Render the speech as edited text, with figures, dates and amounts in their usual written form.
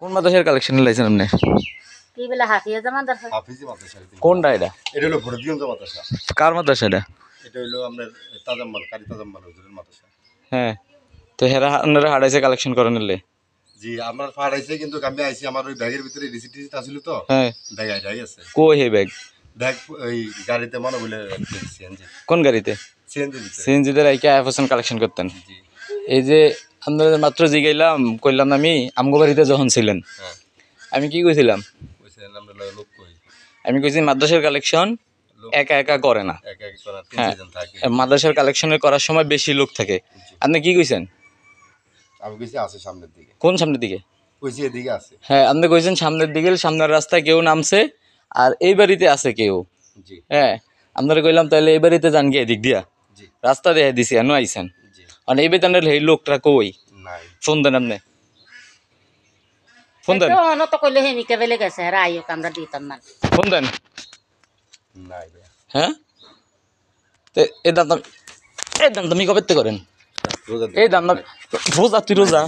কোন মাদ্রাসার কালেকশন লাইছেন আপনি? কি বলে হাফিজ মাদ্রাসা? হাফিজি মাদ্রাসা। কোনটা এটা? এটা হলো ভরতগঞ্জ মাদ্রাসা। কার মাদ্রাসা এটা? এটা হলো আপনার তাজাম্মাল, কারি তাজাম্মাল হুজুরের মাদ্রাসা। হ্যাঁ, তো হেরা আপনারা হারাইছে কালেকশন করেন নিলে? জি, আমার ফাড়াইছে, কিন্তু আমি আইছি আমার ওই ব্যাগের ভিতরে রিসিট আছিল তো। হ্যাঁ, ব্যাগ আইডাই আছে। কই হে ব্যাগ? ব্যাগ ওই গাড়িতে মনে বলে সিএনজি। কোন গাড়িতে? সিএনজি। সিএনজিতে রাইকে আইফোন কালেকশন করতেন? জি। এই যে আপনাদের মাত্র জিগাইলাম, কইলাম আমি আমগো বাড়িতে যখন ছিলেন, হ্যাঁ। আমি কি কইছিলাম? কইছেন আমরা লোক কই। আমি কইছি মাদ্রাসার কালেকশন একা একা করে না। একা একা করা তিন হ্যাঁ, চারজন থাকে। মাদ্রাসার কালেকশনের করার সময় বেশি লোক থাকে। আপনি কি কইছেন? আমি কইছি আছে সামনের দিকে। কোন সামনের দিকে? কইছি এদিকে আছে। হ্যাঁ, আপনি কইছেন সামনের দিকে, সামনের রাস্তায় কেউ নামছে আর এই বাড়িতে আছে কেউ। জি। হ্যাঁ, আপনারা কইলাম তাহলে এই বাড়িতে যান গিয়ে এদিক দিয়া। জি। রাস্তা দেখে দিছি, এনো আইছেন। জি। মানে এই বেতনের এই লোকটা কই? নাই। ফোন দেন আপনি, ফোন দেন, তো তো কইলে হেমিকে বেলে গেছে হেরা আইও আমরা দিতাম না। ফোন দেন। নাই ভাই। হ্যাঁ, তো এই দাম তুমি কবে করেন? রোজা এই দাম রোজা, তুই রোজা